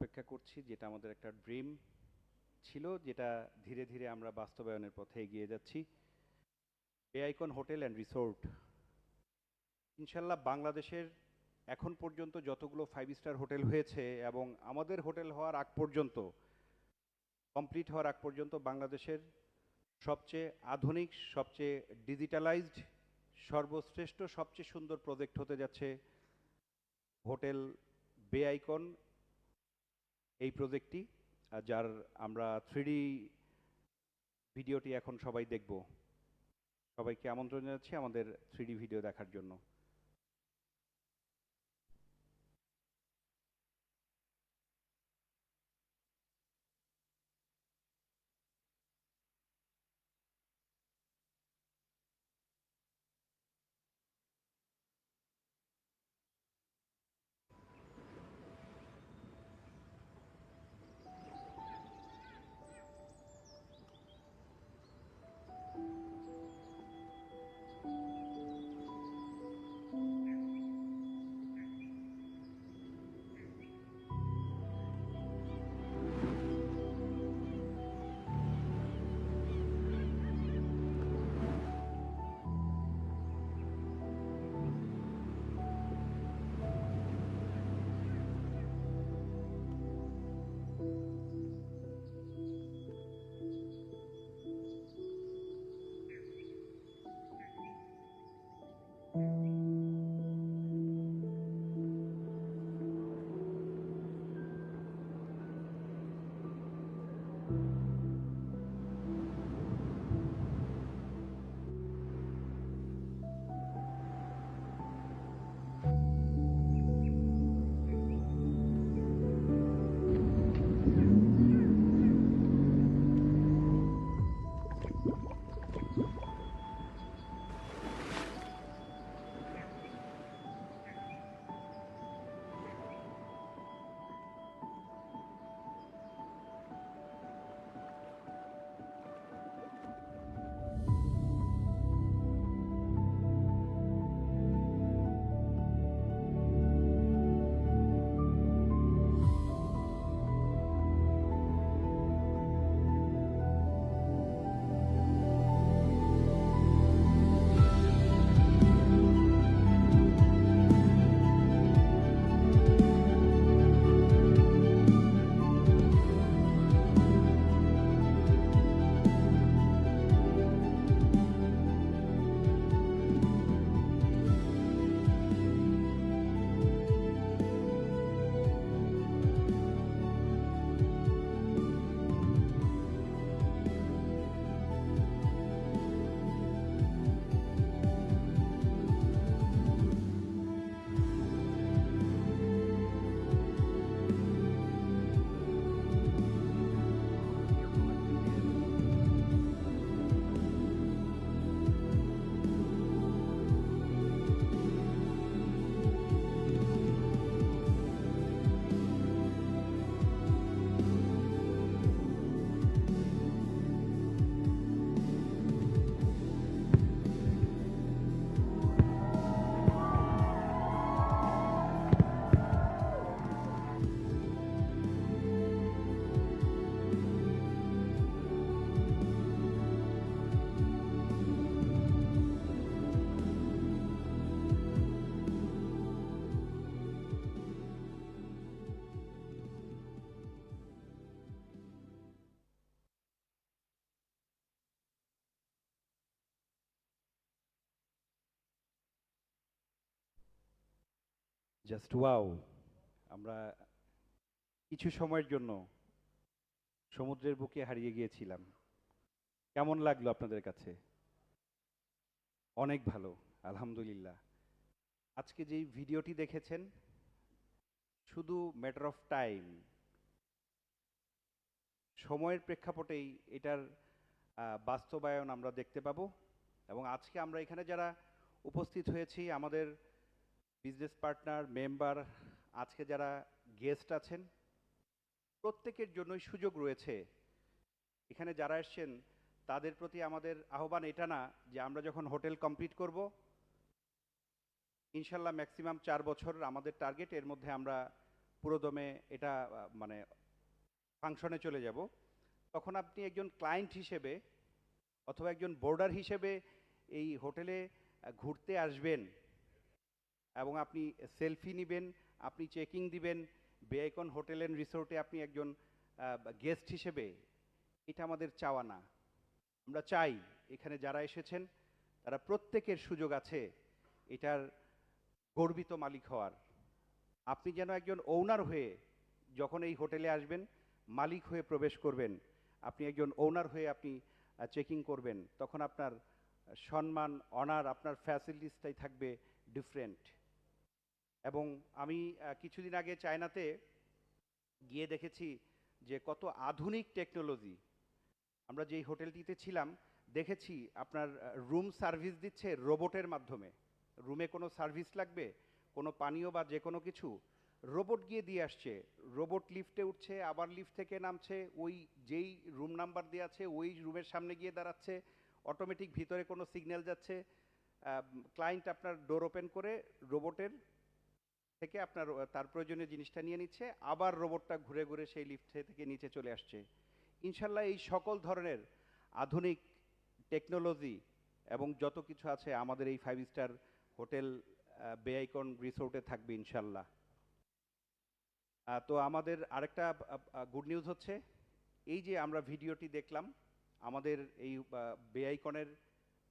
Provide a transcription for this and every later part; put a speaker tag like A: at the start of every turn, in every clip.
A: অপেক্ষা করছি, যেটা আমাদের একটা ড্রিম ছিল, যেটা ধীরে ধীরে আমরা বাস্তবায়নের পথে এগিয়ে যাচ্ছি। বে আইকন হোটেল অ্যান্ড রিসোর্ট ইনশাল্লাহ বাংলাদেশের এখন পর্যন্ত যতগুলো 5 স্টার হোটেল হয়েছে এবং আমাদের হোটেল হওয়ার আগ পর্যন্ত, কমপ্লিট হওয়ার আগ পর্যন্ত বাংলাদেশের সবচেয়ে আধুনিক, সবচেয়ে ডিজিটালাইজড, সর্বশ্রেষ্ঠ, সবচেয়ে সুন্দর প্রজেক্ট হতে যাচ্ছে হোটেল বে আইকন, এই প্রজেক্টটি। যার আমরা 3D ভিডিওটি এখন সবাই দেখব। সবাইকে আমন্ত্রণ জানাচ্ছি আমাদের 3D ভিডিও দেখার জন্য। Just wow! আমরা কিছু সময়ের জন্য সমুদ্রের বুকে হারিয়ে গিয়েছিলাম। কেমন লাগলো আপনাদের কাছে? অনেক ভালো, আলহামদুলিল্লাহ। আজকে যেই ভিডিওটি দেখেছেন, শুধু ম্যাটার অফ টাইম, সময়ের প্রেক্ষাপটেই এটার বাস্তবায়ন আমরা দেখতে পাবো। এবং আজকে আমরা এখানে যারা উপস্থিত হয়েছি, আমাদের বিজনেস পার্টনার, মেম্বার, আজকে যারা গেস্ট আছেন, প্রত্যেকের জন্যই সুযোগ রয়েছে। এখানে যারা এসছেন তাদের প্রতি আমাদের আহ্বান এটা না যে আমরা যখন হোটেল কমপ্লিট করব, ইনশাল্লাহ ম্যাক্সিমাম 4 বছর আমাদের টার্গেট, এর মধ্যে আমরা পুরোদমে এটা মানে ফাংশনে চলে যাব, তখন আপনি একজন ক্লায়েন্ট হিসেবে অথবা একজন বোর্ডার হিসেবে এই হোটেলে ঘুরতে আসবেন এবং আপনি সেলফি নেবেন, আপনি চেকিং দিবেন বেআইকন হোটেল অ্যান্ড রিসোর্টে আপনি একজন গেস্ট হিসেবে, এটা আমাদের চাওয়া না। আমরা চাই এখানে যারা এসেছেন তারা প্রত্যেকের সুযোগ আছে এটার গর্বিত মালিক হওয়ার। আপনি যেন একজন ওনার হয়ে যখন এই হোটেলে আসবেন, মালিক হয়ে প্রবেশ করবেন, আপনি একজন ওনার হয়ে আপনি চেকিং করবেন, তখন আপনার সম্মান, অনার, আপনার ফ্যাসিলিটিসটাই থাকবে ডিফারেন্ট। এবং আমি কিছুদিন আগে চায়নাতে গিয়ে দেখেছি যে কত আধুনিক টেকনোলজি। আমরা যেই হোটেলটিতে ছিলাম দেখেছি আপনার রুম সার্ভিস দিচ্ছে রোবটের মাধ্যমে। রুমে কোনো সার্ভিস লাগবে, কোনো পানীয় বা যে কোনো কিছু, রোবট গিয়ে দিয়ে আসছে। রোবট লিফটে উঠছে, আবার লিফট থেকে নামছে, ওই যেই রুম নাম্বার দেওয়া আছে ওই রুমের সামনে গিয়ে দাঁড়াচ্ছে, অটোমেটিক ভিতরে কোনো সিগন্যাল যাচ্ছে, ক্লায়েন্ট আপনার ডোর ওপেন করে রোবটের থেকে আপনার তার প্রয়োজনীয় জিনিসটা নিয়ে নিচ্ছে, আবার রোবটটা ঘুরে ঘুরে সেই লিফট থেকে নিচে চলে আসছে। ইনশাল্লাহ এই সকল ধরনের আধুনিক টেকনোলজি এবং যত কিছু আছে আমাদের এই 5 স্টার হোটেল বেআইকন রিসোর্টে থাকবে ইনশাল্লাহ। তো আমাদের আরেকটা গুড নিউজ হচ্ছে, এই যে আমরা ভিডিওটি দেখলাম, আমাদের এই বেআইকনের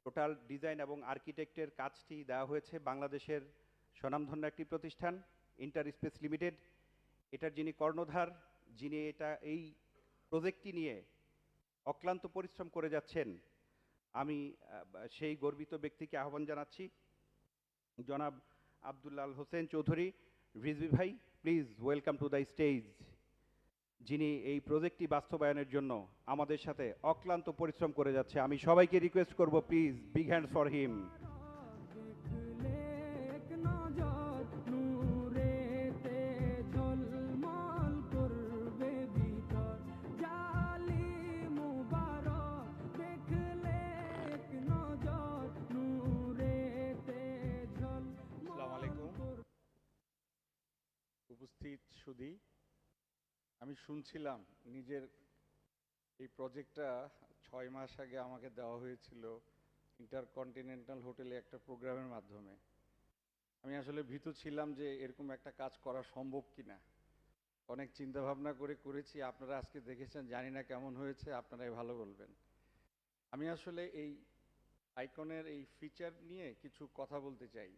A: টোটাল ডিজাইন এবং আর্কিটেক্টের কাজটি দেওয়া হয়েছে বাংলাদেশের স্বনামধন্য একটি প্রতিষ্ঠান ইন্টার স্পেস লিমিটেড। এটার যিনি কর্ণধার, যিনি এই প্রজেক্টটি নিয়ে অক্লান্ত পরিশ্রম করে যাচ্ছেন, আমি সেই গর্বিত ব্যক্তিকে আহ্বান জানাচ্ছি, জনাব আব্দুল্লাল হোসেন চৌধুরী। রিজভি ভাই, please welcome to the stage, যিনি এই প্রজেক্টটি বাস্তবায়নের জন্য আমাদের সাথে অক্লান্ত পরিশ্রম করে যাচ্ছে। আমি সবাইকে রিকোয়েস্ট করব, please big hands for him.
B: উপস্থিত সুধী, আমি শুনছিলাম নিজের এই প্রজেক্টটা 6 মাস আগে আমাকে দেওয়া হয়েছিল ইন্টারকন্টিনেন্টাল হোটেলে একটা প্রোগ্রামের মাধ্যমে। আমি আসলে ভীত ছিলাম যে এরকম একটা কাজ করা সম্ভব কিনা। অনেক চিন্তা ভাবনা করে করেছি, আপনারা আজকে দেখেছেন, জানি না কেমন হয়েছে, আপনারাই ভালো বলবেন। আমি আসলে এই আইকনের এই ফিচার নিয়ে কিছু কথা বলতে চাই।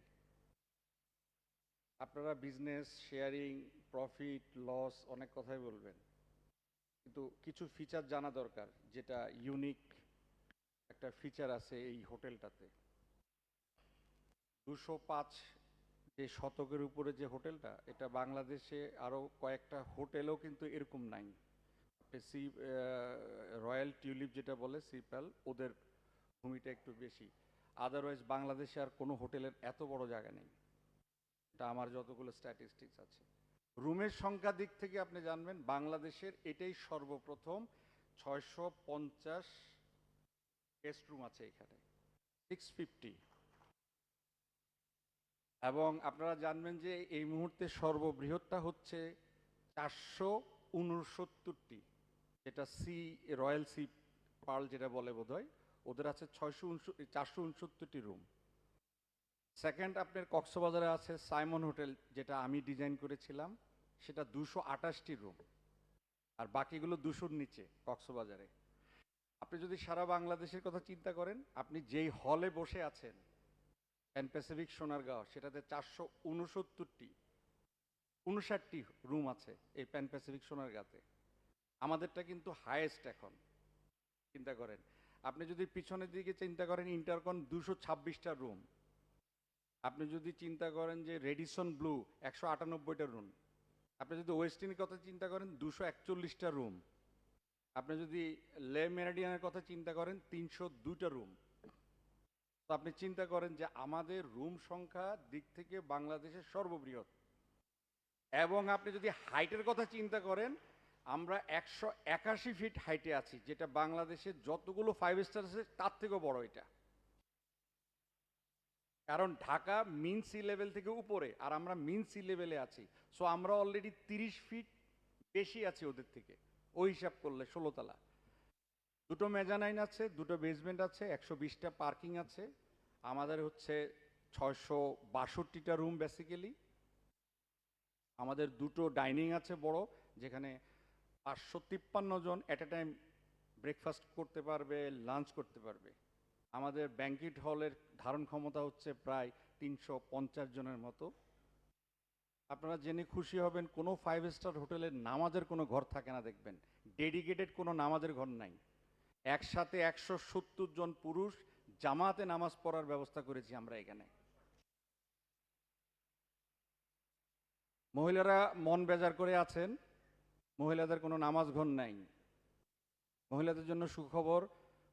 B: আপনারা বিজনেস, শেয়ারিং, প্রফিট, লস অনেক কথাই বলবেন, কিন্তু কিছু ফিচার জানা দরকার, যেটা ইউনিক একটা ফিচার আছে এই হোটেলটাতে। 205 যে শতকের উপরে যে হোটেলটা, এটা বাংলাদেশে আরও কয়েকটা হোটেলও কিন্তু এরকম নাই। সি রয়্যাল টিউলিপ যেটা বলে সিপ্যাল, ওদের ভূমিটা একটু বেশি। আদারওয়াইজ বাংলাদেশে আর কোনো হোটেলের এত বড় জায়গা নেই। এটা আমার যতগুলো স্ট্যাটিস্টিক্স আছে। রুমের সংখ্যা দিক থেকে আপনি জানবেন বাংলাদেশের এটাই সর্বপ্রথম। 650 গেস্ট রুম আছে এখানে, 650। এবং আপনারা জানবেন যে এই মুহূর্তে সর্ববৃহৎটা হচ্ছে 469টি, যেটা রয়্যাল সি পার্ল যেটা বলে বোধহয়, ওদের আছে 469টি রুম। সেকেন্ড আপনার কক্সবাজারে আছে সাইমন হোটেল, যেটা আমি ডিজাইন করেছিলাম, সেটা 228টি রুম, আর বাকিগুলো 200-র নিচে কক্সবাজারে। আপনি যদি সারা বাংলাদেশের কথা চিন্তা করেন, আপনি যেই হলে বসে আছেন প্যান প্যাসিফিক সোনারগাঁও, সেটাতে 459টি রুম আছে এই প্যান প্যাসিফিক সোনারগাঁতে। আমাদেরটা কিন্তু হায়েস্ট এখন। চিন্তা করেন, আপনি যদি পিছনের দিকে চিন্তা করেন, ইন্টারকন 226টা রুম। আপনি যদি চিন্তা করেন যে রেডিসন ব্লু 198টা রুম। আপনি যদি ওয়েস্টিনের কথা চিন্তা করেন 241টা রুম। আপনি যদি লে মেরিডিয়ানের কথা চিন্তা করেন 302টা রুম। তো আপনি চিন্তা করেন যে আমাদের রুম সংখ্যা দিক থেকে বাংলাদেশের সর্ববৃহৎ। এবং আপনি যদি হাইটের কথা চিন্তা করেন, আমরা 181 ফিট হাইটে আছি, যেটা বাংলাদেশের যতগুলো 5 স্টার আছে তার থেকেও বড় এটা। কারণ ঢাকা মিন সি লেভেল থেকে উপরে, আর আমরা মিন সি লেভেলে আছি। সো আমরা অলরেডি 30 ফিট বেশি আছি ওদের থেকে, ওই হিসাব করলে 16 তলা। দুটো মেজানাইন আছে, দুটো বেসমেন্ট আছে, 120টা পার্কিং আছে। আমাদের হচ্ছে 662টা রুম বেসিক্যালি। আমাদের দুটো ডাইনিং আছে বড়, যেখানে 553 জন অ্যাট এ টাইম ব্রেকফাস্ট করতে পারবে, লাঞ্চ করতে পারবে। আমাদের ব্যাংকুয়েট হলের ধারণ ক্ষমতা হচ্ছে প্রায় 350 জনের মতো। আপনারা জেনে খুশি হবেন, কোনো 5 স্টার হোটেলের নামাজের কোনো ঘর থাকে না দেখবেন, ডেডিকেটেড কোনো নামাজের ঘর নাই। একসাথে 170 জন পুরুষ জামাতে নামাজ পড়ার ব্যবস্থা করেছি আমরা এখানে। মহিলারা মন বেজার করে আছেন, মহিলাদের কোনো নামাজ ঘর নাই। মহিলাদের জন্য সুখবর,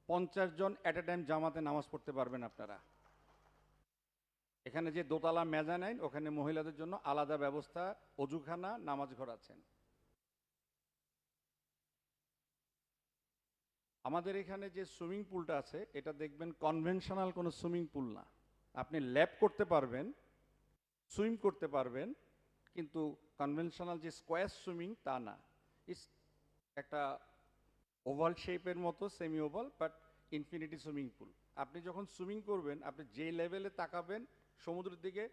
B: 50 জন অ্যাট এ টাইম জামাতে নামাজ পড়তে পারবেন আপনারা। এখানে যে দোতলা মেজানাইন, ওখানে মহিলাদের জন্য আলাদা ব্যবস্থা, অজুখানা, নামাজ ঘর আছেন। আমাদের এখানে যে সুইমিং পুলটা আছে, এটা দেখবেন কনভেনশনাল কোনো সুইমিং পুল না। আপনি ল্যাপ করতে পারবেন, সুইম করতে পারবেন, কিন্তু কনভেনশনাল যে স্কোয়ার সুইমিং তা না। ইস একটা ওভাল শেপের মতো, semi oval, but infinity swimming pool. আপনি যখন সুইমিং করবেন, আপনি যে লেভেলে তাকাবেন সমুদ্রের দিকে,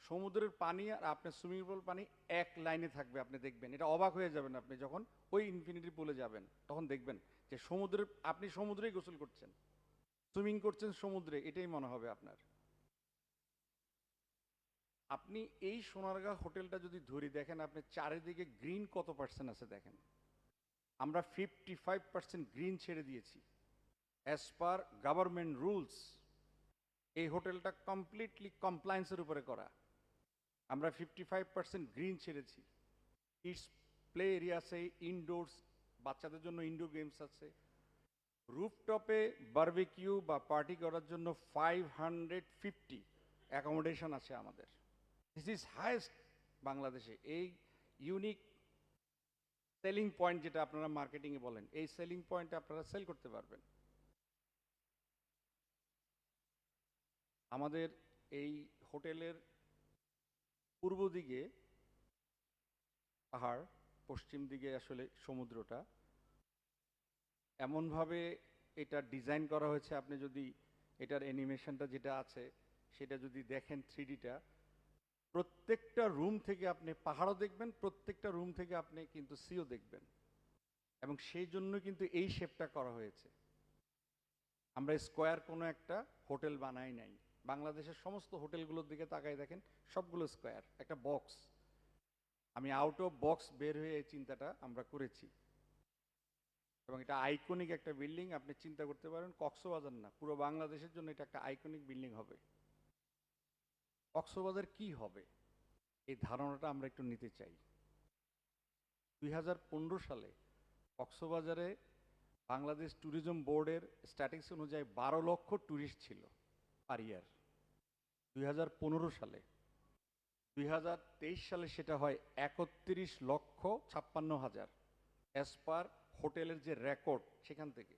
B: সমুদ্রের পানি আর আপনার সুইমিং পুল পানি এক লাইনে থাকবে। আপনি দেখবেন, এটা অবাক হয়ে যাবেন আপনি যখন ওই ইনফিনিটি পুলে যাবেন, তখন দেখবেন যে সমুদ্রের, আপনি সমুদ্রেই গোসল করছেন, সুইমিং করছেন সমুদ্রে, এটাই মনে হবে আপনার। আপনি এই সোনারগাঁ হোটেলটা যদি ধরি, দেখেন আপনি চারিদিকে গ্রিন কত পার্সেন্ট আছে দেখেন। আমরা 55% গ্রিন ছেড়ে দিয়েছি অ্যাজ পার গভর্নমেন্ট রুলস। এই হোটেলটা কমপ্লিটলি কমপ্লায়েন্সের উপরে করা। আমরা 55% গ্রিন ছেড়েছি। কিডস প্লে এরিয়া আছে, ইনডোরস, বাচ্চাদের জন্য ইনডোর গেমস আছে। রুফটপে বারবিকিউ বা পার্টি করার জন্য 550 অ্যাকোমোডেশন আছে আমাদের। দিস ইজ হাইয়েস্ট বাংলাদেশে। এই ইউনিক সেলিং পয়েন্ট, যেটা আপনারা মার্কেটিংয়ে বলেন, এই সেলিং পয়েন্টে আপনারা সেল করতে পারবেন। আমাদের এই হোটেলের পূর্ব দিকে পাহাড়, পশ্চিম দিকে আসলে সমুদ্রটা। এমনভাবে এটা ডিজাইন করা হয়েছে, আপনি যদি এটার অ্যানিমেশনটা যেটা আছে সেটা যদি দেখেন, 3Dটা, প্রত্যেকটা রুম থেকে আপনি পাহাড়ও দেখবেন, প্রত্যেকটা রুম থেকে আপনি কিন্তু সিও দেখবেন। এবং সেই জন্য কিন্তু এই শেপটা করা হয়েছে। আমরা স্কোয়ার কোনো একটা হোটেল বানাই নাই। বাংলাদেশের সমস্ত হোটেলগুলোর দিকে তাকাই দেখেন, সবগুলো স্কোয়ার, একটা বক্স। আমি আউট অফ বক্স বের হয়ে এই চিন্তাটা আমরা করেছি। এবং এটা আইকনিক একটা বিল্ডিং। আপনি চিন্তা করতে পারেন, কক্সবাজার না, পুরো বাংলাদেশের জন্য এটা একটা আইকনিক বিল্ডিং হবে। কক্সবাজার কি হবে, এই ধারণাটা আমরা একটু নিতে চাই। 2015 সালে কক্সবাজারে বাংলাদেশ ট্যুরিজম বোর্ডের স্ট্যাটিস্টিক্স অনুযায়ী 12 লক্ষ ট্যুরিস্ট ছিল পার ইয়ার 2015 সালে। 2023 সালে সেটা হয় 31,56,000 অ্যাজ পার হোটেলের যে রেকর্ড সেখান থেকে।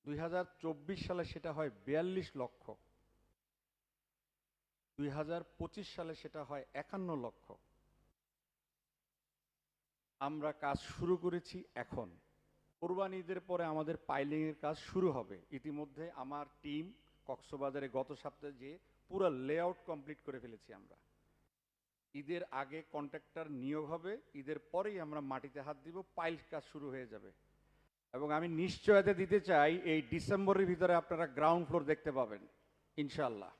B: 2024 সালে সেটা হয় 42 লক্ষ। 2025 সালে সেটা হয় 51 লক্ষ। আমরা কাজ শুরু করেছি এখন। কোরবানি ঈদের পরে আমাদের পাইলিংয়ের কাজ শুরু হবে। ইতিমধ্যে আমার টিম কক্সবাজারে গত সপ্তাহে যে পুরো লেআউট কমপ্লিট করে ফেলেছি আমরা। ঈদের আগে কন্ট্রাক্টর নিয়োগ হবে, ঈদের পরেই আমরা মাটিতে হাত দিব, পাইল কাজ শুরু হয়ে যাবে। এবং আমি নিশ্চয়তা দিতে চাই, এই ডিসেম্বরের ভিতরে আপনারা গ্রাউন্ড ফ্লোর দেখতে পাবেন ইনশাল্লাহ।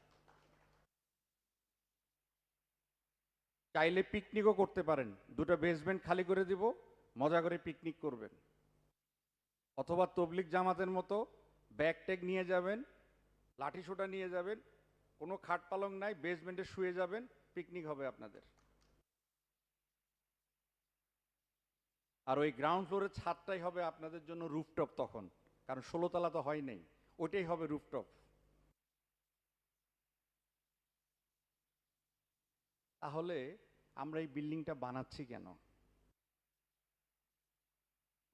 B: চাইলে পিকনিকও করতে পারেন, দুটো বেসমেন্ট খালি করে দিব, মজা করে পিকনিক করবেন। অথবা তবলিগ জামাতের মতো ব্যাগ ট্যাগ নিয়ে যাবেন, লাঠি সোটা নিয়ে যাবেন, কোনো খাট পালং নাই, বেসমেন্টে শুয়ে যাবেন, পিকনিক হবে আপনাদের। আর ওই গ্রাউন্ড ফ্লোরের ছাদটাই হবে আপনাদের জন্য রুফটপ তখন, কারণ 16 তলা তো হয় নাই, ওইটাই হবে রুফটপ। তাহলে আমরা এই বিল্ডিংটা বানাচ্ছি কেন?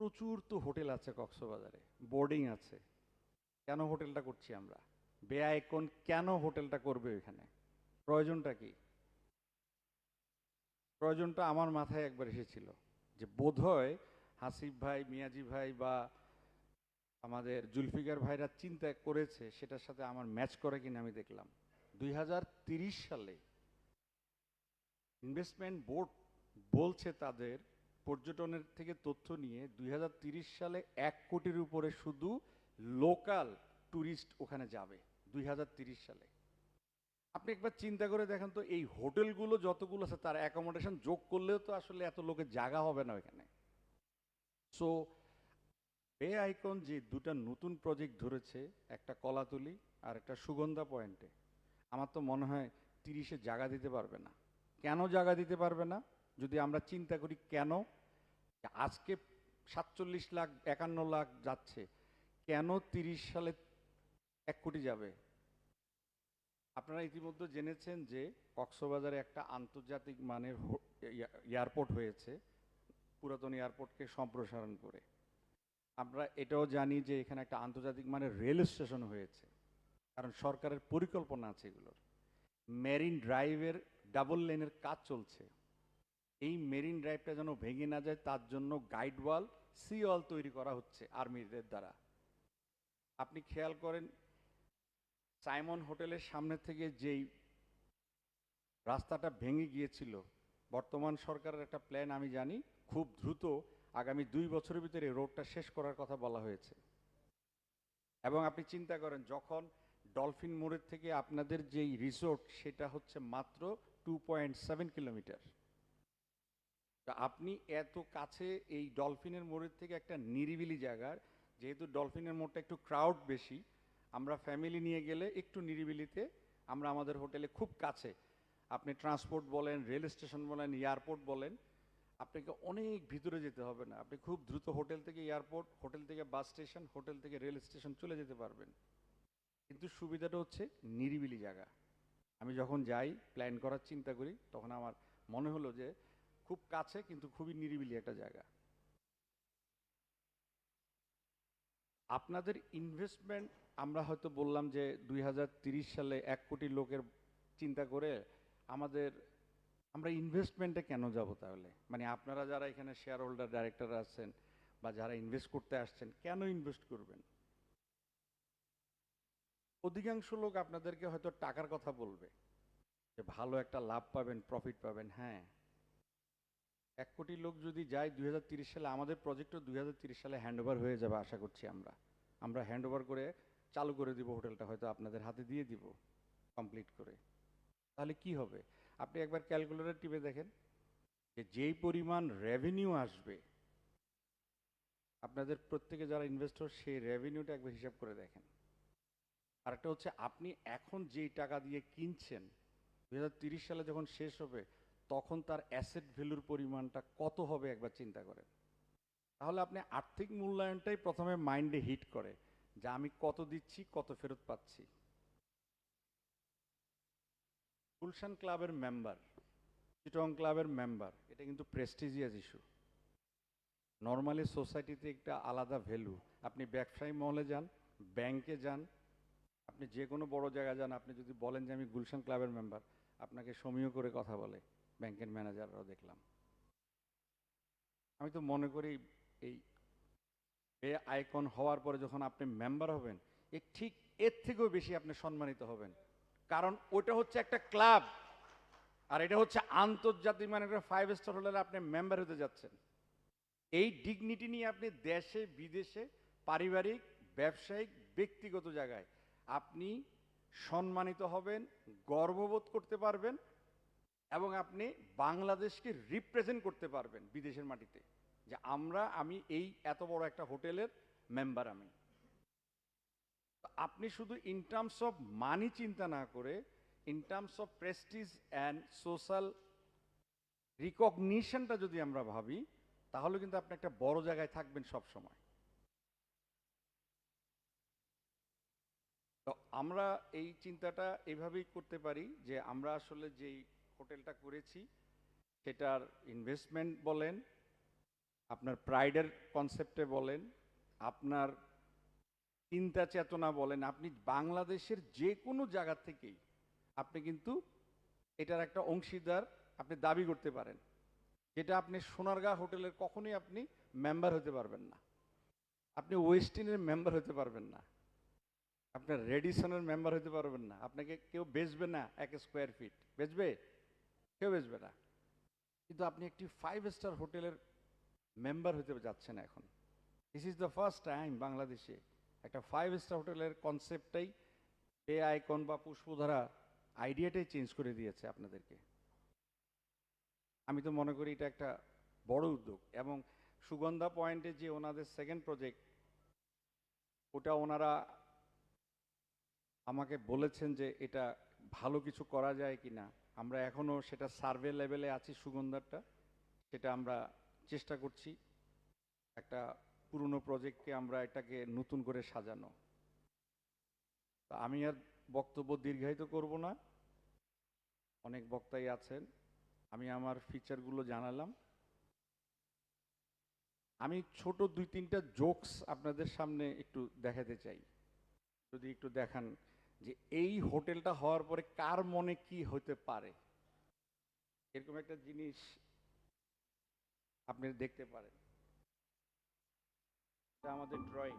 B: প্রচুর তো হোটেল আছে কক্সবাজারে, বোর্ডিং আছে, কেন হোটেলটা করছি আমরা? বেআইকন কেন হোটেলটা করবে এখানে? প্রয়োজনটা কি? প্রয়োজনটা আমার মাথায় একবার এসেছিল যে বোধহয় হাসিফ ভাই, মিয়াজি ভাই বা আমাদের জুলফিকার ভাইরা চিন্তা করেছে, সেটার সাথে আমার ম্যাচ করে কিনা আমি দেখলাম। 2030 সালে ইনভেস্টমেন্ট বোর্ড বলছে তাদের পর্যটনের থেকে তথ্য নিয়ে 2030 সালে 1 কোটির উপরে শুধু লোকাল ট্যুরিস্ট ওখানে যাবে 2030 সালে। আপনি একবার চিন্তা করে দেখেন তো, এই হোটেলগুলো যতগুলো আছে তার অ্যাকোমোডেশন যোগ করলেও তো আসলে এত লোকের জায়গা হবে না ওখানে। সো বে আইকন যে দুটা নতুন প্রজেক্ট ধরেছে, একটা কলাতলি আর একটা সুগন্ধা পয়েন্টে, আমার তো মনে হয় 30-এ জায়গা দিতে পারবে না। কেন জায়গা দিতে পারবে না? যদি আমরা চিন্তা করি কেন আজকে 47 লাখ 51 লাখ যাচ্ছে, কেন 30 সালে 1 কোটি যাবে? আপনারা ইতিমধ্যে জেনেছেন যে কক্সবাজারে একটা আন্তর্জাতিক মানের এয়ারপোর্ট হয়েছে, পুরাতন এয়ারপোর্টকে সম্প্রসারণ করে। আমরা এটাও জানি যে এখানে একটা আন্তর্জাতিক মানের রেল স্টেশন হয়েছে, কারণ সরকারের পরিকল্পনা আছে এগুলোর। মেরিন ড্রাইভের ডাবল লেনের কাজ চলছে। এই মেরিন ড্রাইভটা যেন ভেঙে না যায় তার জন্য গাইড ওয়াল, সি ওয়াল তৈরি করা হচ্ছে আর্মিদের দ্বারা। আপনি খেয়াল করেন সাইমন হোটেলের সামনে থেকে যেই রাস্তাটা ভেঙে গিয়েছিল, বর্তমান সরকারের একটা প্ল্যান আমি জানি, খুব দ্রুত আগামী 2 বছরের ভিতরে রোডটা শেষ করার কথা বলা হয়েছে। এবং আপনি চিন্তা করেন যখন ডলফিন মোড়ের থেকে আপনাদের যেই রিসোর্ট সেটা হচ্ছে মাত্র 2.7 কিলোমিটার। আপনি এত কাছে এই ডলফিনের মোড়ের থেকে একটা নিরিবিলি জায়গার, যেহেতু ডলফিনের মোড়টা একটু ক্রাউড বেশি, আমরা ফ্যামিলি নিয়ে গেলে একটু নিরিবিলিতে আমরা আমাদের হোটেলে খুব কাছে, আপনি ট্রান্সপোর্ট বলেন, রেল স্টেশন বলেন, এয়ারপোর্ট বলেন, আপনাকে অনেক ভিতরে যেতে হবে না, আপনি খুব দ্রুত হোটেল থেকে এয়ারপোর্ট, হোটেল থেকে বাস স্টেশন, হোটেল থেকে রেল স্টেশন চলে যেতে পারবেন। কিন্তু সুবিধাটা হচ্ছে নিরিবিলি জায়গা। আমি যখন যাই প্ল্যান করার চিন্তা করি তখন আমার মনে হলো যে খুব কাছে কিন্তু খুবই নিরিবিলি একটা জায়গা। আপনাদের ইনভেস্টমেন্ট, আমরা হয়তো বললাম যে 2030 সালে 1 কোটি লোকের চিন্তা করে আমাদের, আমরা ইনভেস্টমেন্টে কেন যাব তাহলে? মানে আপনারা যারা এখানে শেয়ার হোল্ডার ডাইরেক্টর আছেন বা যারা ইনভেস্ট করতে আসছেন, কেন ইনভেস্ট করবেন? অধিকাংশ লোক আপনাদেরকে হয়তো টাকার কথা বলবে যে ভালো একটা লাভ পাবেন, প্রফিট পাবেন। হ্যাঁ, 1 কোটি লোক যদি যায় 2030 সালে, আমাদের প্রজেক্টও 2030 সালে হ্যান্ড ওভার হয়ে যাবে আশা করছি। আমরা হ্যান্ড ওভার করে চালু করে দিব, হোটেলটা হয়তো আপনাদের হাতে দিয়ে দিব কমপ্লিট করে। তাহলে কি হবে? আপনি একবার ক্যালকুলেটর টিপে দেখেন যে যেই পরিমাণ রেভিনিউ আসবে, আপনাদের প্রত্যেকে যারা ইনভেস্টর সেই রেভিনিউটা একবার হিসাব করে দেখেন। আরেকটা হচ্ছে আপনি এখন যেই টাকা দিয়ে কিনছেন, 2030 সালে যখন শেষ হবে তখন তার অ্যাসেট ভ্যালুর পরিমাণটা কত হবে একবার চিন্তা করেন। তাহলে আপনি আর্থিক মূল্যায়নটাই প্রথমে মাইন্ডে হিট করে যে আমি কত দিচ্ছি, কত ফেরত পাচ্ছি। গুলশান ক্লাবের মেম্বার, চিটং ক্লাবের মেম্বার, এটা কিন্তু প্রেস্টিজিয়াস ইস্যু। নর্মালি সোসাইটিতে একটা আলাদা ভ্যালু। আপনি ব্যবসায়ী মহলে যান, ব্যাংকে যান, আপনি যে কোনো বড় জায়গায় যান, আপনি যদি বলেন যে আমি গুলশান ক্লাবের মেম্বার, আপনাকে সমীহ করে কথা বলে ব্যাংকের ম্যানেজাররাও দেখলাম। আমি তো মনে করি এই বে আইকন হওয়ার পরে যখন আপনি মেম্বার হবেন, ঠিক এর থেকেও বেশি আপনি সম্মানিত হবেন, কারণ ওটা হচ্ছে একটা ক্লাব আর এটা হচ্ছে আন্তর্জাতিক মানে একটা 5 স্টার হোটেলে আপনি মেম্বার হতে যাচ্ছেন। এই ডিগনিটি নিয়ে আপনি দেশে বিদেশে, পারিবারিক, ব্যবসায়িক, ব্যক্তিগত জায়গায় আপনি সম্মানিত হবেন, গর্ববোধ করতে পারবেন এবং আপনি বাংলাদেশকে রিপ্রেজেন্ট করতে পারবেন বিদেশের মাটিতে যে আমি এই এত বড় একটা হোটেলের মেম্বার। আপনি শুধু ইন টার্মস অফ মানি চিন্তা না করে in terms of prestige and social রিকগনিশনটা যদি আমরা ভাবি, তাহলে কিন্তু আপনি একটা বড় জায়গায় থাকবেন সব সময়। তো আমরা এই চিন্তাটা এভাবেই করতে পারি যে আমরা আসলে যেই হোটেলটা করেছি সেটার ইনভেস্টমেন্ট বলেন, আপনার প্রাইডের কনসেপ্টে বলেন, আপনার চিন্তা চেতনা বলেন, আপনি বাংলাদেশের যে কোনো জায়গা থেকেই আপনি কিন্তু এটার একটা অংশীদার আপনি দাবি করতে পারেন, যেটা আপনি সোনারগাঁ হোটেলের কখনোই আপনি মেম্বার হতে পারবেন না, আপনি ওয়েস্টিনের মেম্বার হতে পারবেন না, আপনার রেডিসনের মেম্বার হতে পারবেন না, আপনাকে কেউ বেচবে না 1 স্কোয়ার ফিট, বেচবে? কেউ বেচবে না। কিন্তু আপনি একটি 5 স্টার হোটেলের মেম্বার হতে যাচ্ছেন এখন। This is the first time বাংলাদেশে একটা 5 স্টার হোটেলের কনসেপ্টটাই বে আইকন বা পুষ্পধারা আইডিয়াটাই চেঞ্জ করে দিয়েছে আপনাদেরকে। আমি তো মনে করি এটা একটা বড় উদ্যোগ। এবং সুগন্ধা পয়েন্টে যে ওনাদের সেকেন্ড প্রজেক্ট, ওটা ওনারা আমাকে বলেছেন যে এটা ভালো কিছু করা যায় কি না। আমরা এখনও সেটা সার্ভে লেভেলে আছি, সুগন্ধারটা সেটা আমরা চেষ্টা করছি, একটা পুরনো প্রজেক্টকে আমরা এটাকে নতুন করে সাজানো। তা আমি আর বক্তব্য দীর্ঘায়িত করব না, অনেক বক্তাই আছেন, আমি আমার ফিচারগুলো জানালাম। আমি ছোট 2-3টা জোকস আপনাদের সামনে একটু দেখাতে চাই, যদি একটু দেখান যে এই হোটেলটা হওয়ার পরে কার মনে কি হতে পারে, এরকম একটা জিনিস আপনি দেখতে পারেন। এটা আমাদের ড্রয়িং।